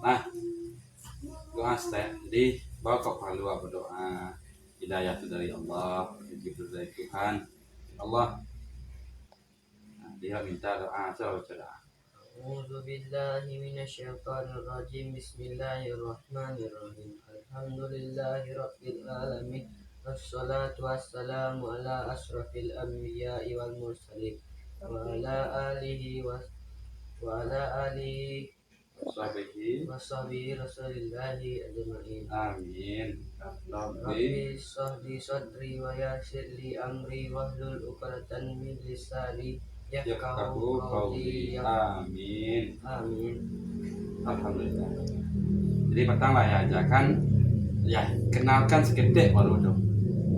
Nah, doa step. Jadi bawa kau perlu berdoa. Hidayah itu dari Allah, itu dari Tuhan. Allah. Nah, dia minta doa, coba doa. A'udzu billahi minasyaitonir rajim. Bismillahirrahmanirrahim. Alhamdulillahi rabbil alamin. Wassalatu wassalamu ala asrafil anbiya'i wal mursalin wa ala alihi wa ala alihi washabihi rasulillahi ajma'in. Amin. Rabbi shrahli sadri wa yassir li amri wahlul 'uqdatam min lisani yafqahu qawli. Amin. Amin. Alhamdulillah. Jadi pertama ya ajakan ya kenalkan seketik baru itu.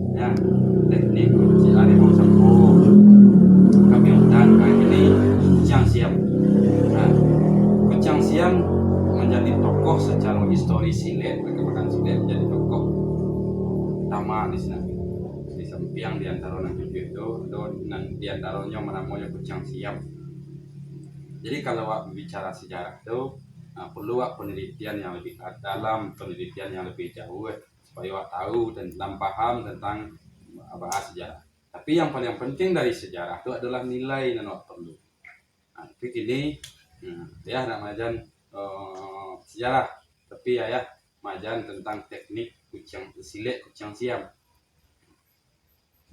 Ya, teknik kunci harimau sampo. Kami undang kali ini Kucang Siam. Nah, Kucang Siam menjadi tokoh secara histori silet, perkembangan silet menjadi tokoh utama di sana. Di samping di antara nang tujuh itu, di antaranya namanya Kucang Siam. Jadi kalau bicara sejarah itu perlu penelitian yang lebih dalam, penelitian yang lebih jauh supaya tahu dan paham tentang bahas sejarah. Tapi yang paling penting dari sejarah itu adalah nilai dan perlu. Nah, tapi gini, ya nak majan sejarah, tapi ya majan tentang teknik silet Kucang Siam.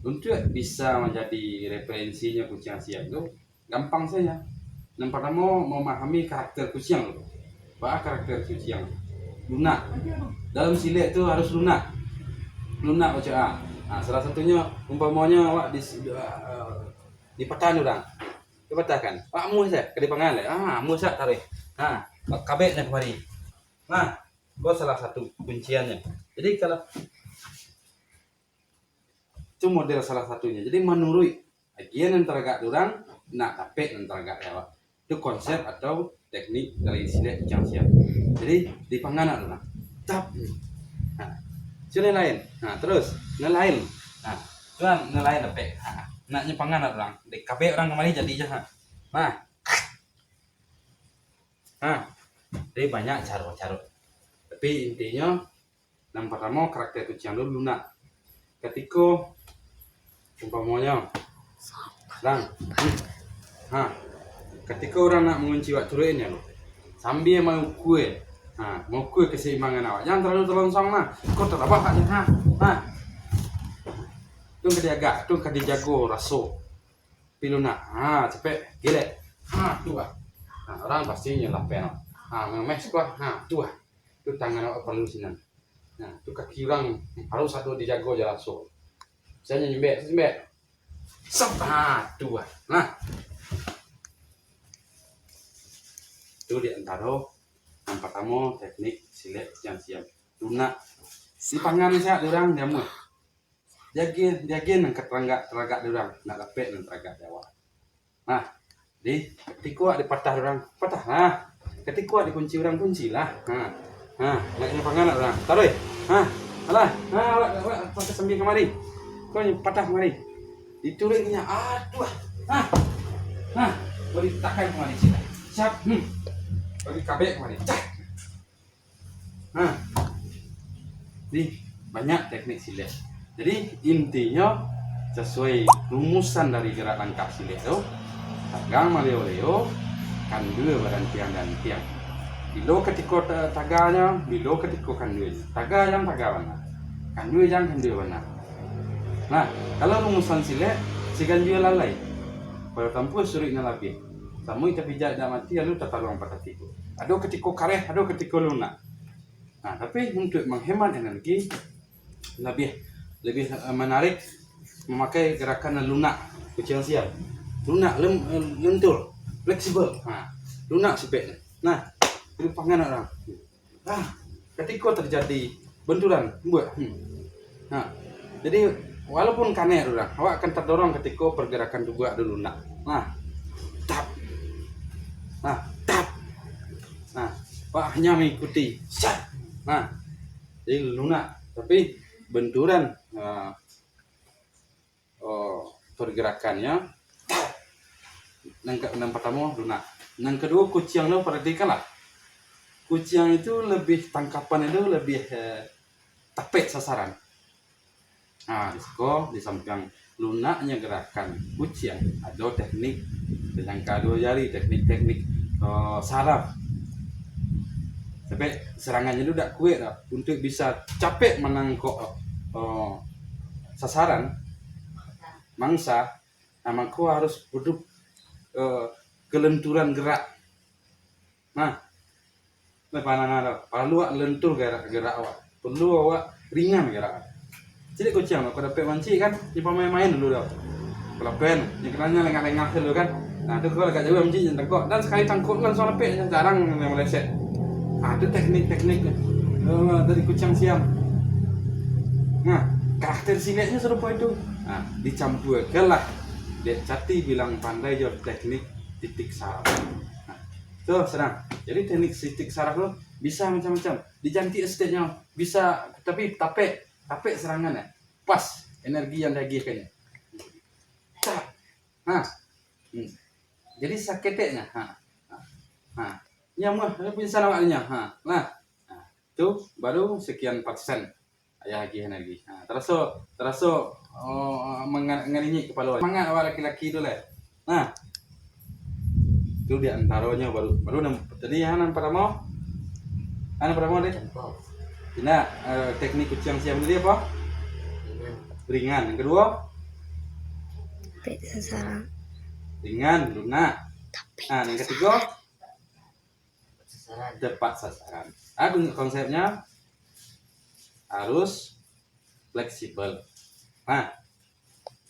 Untuk bisa menjadi referensinya Kucang Siam itu gampang saja. Yang pertama memahami karakter kucing itu. Apa karakter kucing? Lunak. Dalam silet itu harus lunak. Lunak baca. Nah, salah satunya umpamanya awak dipatahan orang. Dipatahkan. Pak mu saya ke dipangan le. Mu saya tarik. Kabeknya kemari. Nah, itu salah satu kunciannya. Jadi kalau itu model salah satunya. Jadi menurut agian yang teragak orang, nak kapek yang teragak awak. Itu konsep atau teknik dari silet Kucang Siam. Jadi di panganan lah, tap, sudah lain, terus ngelain, cuman ngelain apa? Naknya panganan orang, di KB orang kemarin jadi jahat, jadi banyak cara-cara. Tapi intinya, yang pertama karakter kucing dulu lunak. Ketika umpamanya, ketika orang nak mengunci waktu lainnya loh, sambil mau kue keseimbangan awak, jangan terlalu terlongsong lah, kau terlalu aja, tu kediaga, tu kedijago raso, piluna, cepet, gile, tua, orang pastinya lah penal, memes kuah, tua, tu tangan awak perlu sinan, tu kaki orang harus satu dijago jalan raso, saya nyembek, tua, itu di antara yang pertama teknik silet Kucang Siam lunak si pangan saya orang jamu jagen yang keteragak orang nak dapat yang teragak Jawa. Nah di ketika dipatah orang patah, ketika dikunci orang kunci lah. Nak ini pangan orang taruh alah pakai sambil kemari kau patah kemari ditulisnya boleh ditakan kemari siap bagi kabek kemari Jadi banyak teknik silet. Jadi intinya sesuai rumusan dari gerak langkah silet itu tagang maleo-leo kandu badan tiang dan tiang. Bilo ketika taganya, bilo ketika kandu. Taga yang taga mana? Kandu yang kandu mana? Nah, kalau rumusan silet si kandu lalai. Pada tempuh suriknya lebih. Samui tapi tidak mati lalu tertarung pada tiku. Ada ketika kareh, ada ketika lunak. Tapi untuk menghemat energi lebih menarik memakai gerakan lunak Kucang Siam. Lunak lentur, fleksibel. Lunak sepeknya. Itu pangan orang. Ketika terjadi benturan, buat. Jadi walaupun kaner orang, awak akan terdorong ketika pergerakan juga ada lunak. Tap. Awak hanya mengikuti. Jadi lunak, tapi benturan pergerakannya yang pertama lunak. Yang kedua kucing lo perhatikanlah Kuciang itu lebih tangkapan itu lebih tepat sasaran. Nah, di samping lunaknya gerakan kuciang ada teknik dengan kedua jari, teknik-teknik saraf. Sampai serangannya itu udah kuat lah untuk bisa capek menangkap sasaran mangsa. Nah, maka harus butuh kelenturan gerak. Nah, perlu awak lentur gerak awak, perlu awak ringan gerak. Jadi kucing kalau dapat manci kan, di main dulu dah. Kalau pen, yang kenanya lengah-lengah dulu kan. Nah, itu kalau agak jauh manci yang tangkok dan sekali tangkok langsung lepek, jarang yang meleset. Nah, itu teknik-tekniknya dari kucing siam. Nah, karakter siletnya serupa itu. Nah, dicampurkan lah. Dek Cati bilang pandai jawab teknik titik saraf. Nah, tuh senang. Jadi teknik titik saraf lo bisa macam-macam. Dicantik stage-nya bisa, tapi tape serangannya pas energi yang diagihkannya. Nah, jadi sakitnya. Nyamuk bisa nawaknya. Nah, itu baru sekian persen ayah lagi energi. Nah, terasa mengeringi kepala. Semangat awak laki-laki itu lah. Nah, itu di antaranya baru tadi anak pertama deh. Nah, teknik kucing siam tadi apa? Ringan. Yang kedua? Tepat sasaran. Ringan, lunak. Nah, yang ketiga? Sasaran. Tepat sasaran. Konsepnya harus fleksibel. Nah,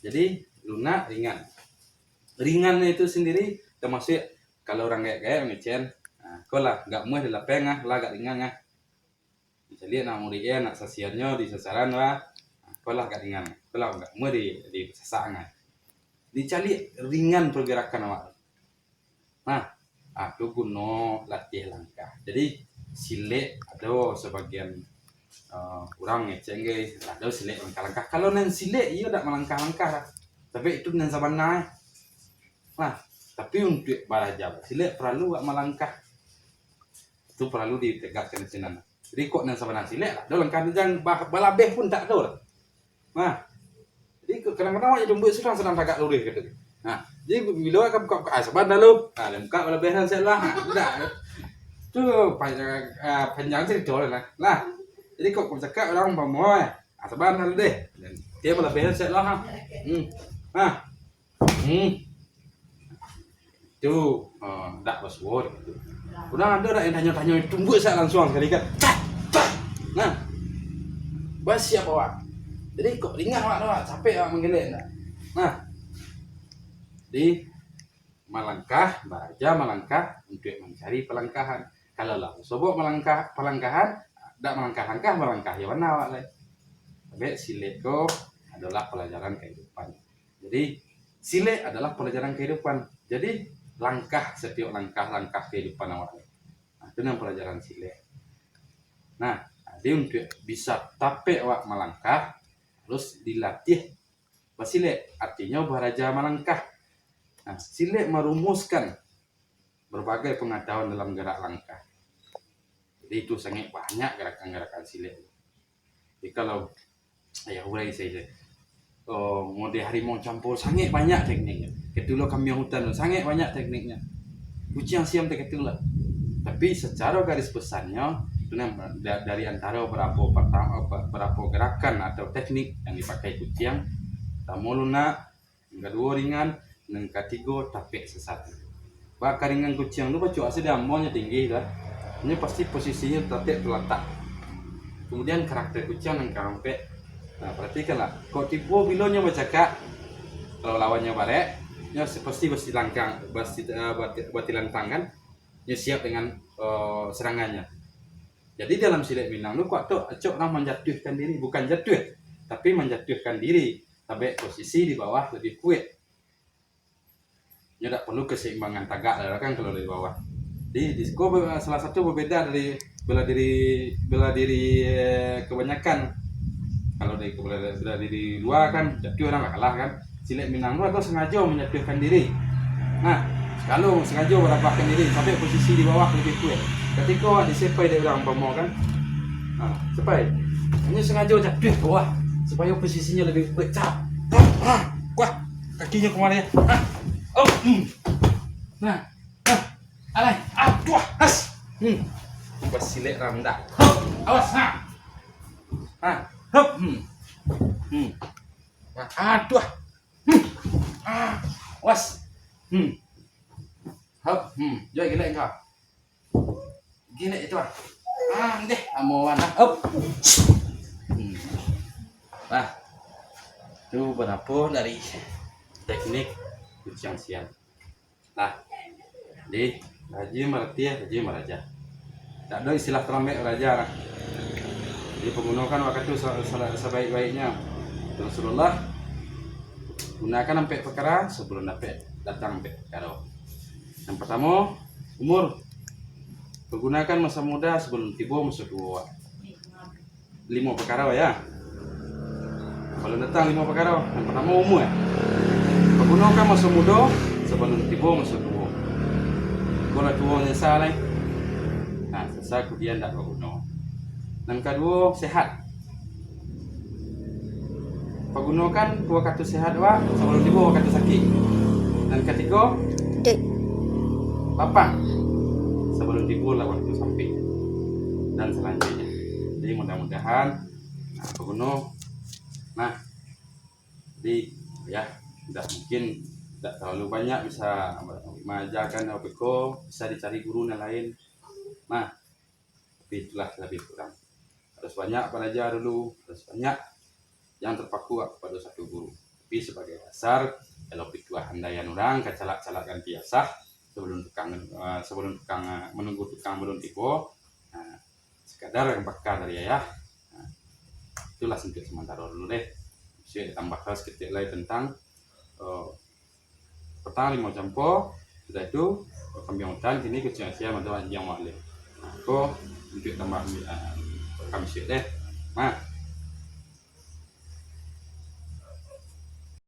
jadi lunak, ringan. Ringannya itu sendiri termasuk kalau orang kayak ngecen. Nah, kau lah nggak mau di lapeng lah gak ringan ah. Bisa lihat nak muridnya nak sasiannya di sasaran lah. Kau lah gak ringan. Kau lah nggak mau di sasaran. Dicari ringan pergerakan awak. Nah, aku guna latih langkah. Jadi silet ada sebagian kurang ngeceng guys. Ada silet langkah-langkah. Kalau nen silet ia tak melangkah-langkah. Tapi itu nen sabana. Nah, tapi untuk baraja silet perlu gak melangkah. Itu perlu ditegakkan di sini. Jadi kok nen sabana silet ada langkah jangan balabeh pun tak ada. Nah, jadi kadang-kadang aja jumbo sedang tagak lurih gitu. Nah, jadi bila akan buka sabana lu. Nah, buka balabehan saya lah. Udah. Tuh panjang cerita lah. Nah, jadi kok cakap orang bamoy. Sabar dulu deh. Dia balabehan saya lah. Nah. Tuh, enggak password gitu. Udah ada yang tanya-tanya tunggu saya langsung kali kan. Nah. Bas siap awak. Jadi kok ringan awak, capek awak menggele enggak. Nah. Di melangkah, baraja melangkah untuk mencari pelangkahan. Kalau lah sobok pelangkahan, tidak melangkah-langkah melangkah ya mana awak lain. Tapi silet ko adalah pelajaran kehidupan. Jadi silet adalah pelajaran kehidupan. Jadi setiap langkah kehidupan awak. Nah, itu yang pelajaran silet. Nah, jadi untuk bisa tape awak melangkah harus dilatih basilet, artinya baraja melangkah. Nah, silet merumuskan berbagai pengetahuan dalam gerak langkah. Jadi itu sangat banyak gerakan-gerakan silet. Jadi kalau mulai saya mode harimau campur sangat banyak tekniknya. Ketulah kambing hutan sangat banyak tekniknya. Kucing siam ketulah. Tapi secara garis besarnya itu dari antara berapa gerakan atau teknik yang dipakai kucing. Pertama lunak, yang kedua ringan, yang ketiga tapek sesat. Bakar ringan kucing itu baca asli dambonya tinggi dah. Ini pasti posisinya terletak. Kemudian karakter kucing yang kampek. Nah, perhatikanlah. Kok tipu bilonya bercakap, kalau lawannya barek, ya pasti langkang, batilan tangan, ya siap dengan serangannya. Jadi dalam silet Minang lu kok tuh acok orang menjatuhkan diri, bukan jatuh, tapi menjatuhkan diri. Tapi posisi di bawah lebih kuat. Ya tidak perlu keseimbangan tagak lah kan kalau di bawah. Di disko salah satu berbeda dari bela diri kebanyakan. Kalau dari bela diri luar kan jatuh orang kalah kan. Silet Minang itu sengaja menjatuhkan diri. Nah, Kalau sengaja merapatkan diri sampai posisi di bawah lebih kuat. Ketika awak disepai dari orang umpama kan, sepai. Hanya sengaja jatuh ke bawah supaya posisinya lebih kuat. Wah, kakinya kemana ya? Nah, alai, dua, has. Buat silet rendah. Awas, hop, dua, awas, hop, jom gila kau. Gila itu deh, amuan lah, hop. Itu berapa dari teknik kucing siang. Nah, di Haji Maratia, Haji Maraja. Tak ada istilah terlambat raja lah. Jadi menggunakan waktu itu sebaik-baiknya. Rasulullah gunakan sampai perkara sebelum datang sampai perkara. Yang pertama, umur. Pergunakan masa muda sebelum tiba masa tua. 5 perkara ya. Kalau datang 5 perkara. Yang pertama umur. Pergunakan masa muda sebelum tiba masa tua. Kalau tua nyesal selesai kemudian tak berguna. Dan kedua, sehat. Pergunakan dua kata sehat sebelum tiba kata sakit. Dan ketiga, Dek. lapang sebelum tiba lah waktu sampai. Dan selanjutnya. Jadi mudah-mudahan berguna. Jadi ya, tidak mungkin tidak terlalu banyak bisa mengajarkan OPK, bisa dicari guru yang lain. Tapi itulah lebih kurang. Harus banyak belajar dulu, harus banyak yang terpaku kepada satu guru. Tapi sebagai dasar, kalau pituah handaian orang, kecalak-calakan biasa sebelum tukang menunggu tukang belum tiba. Sekadar yang bakal dari ayah. Itulah untuk sementara dulu deh. Saya tambahkan sedikit lagi tentang pertama 5 jampo, sudah itu kambing hutan, kini kucing Asia atau yang wale. Aku untuk tambah kami deh.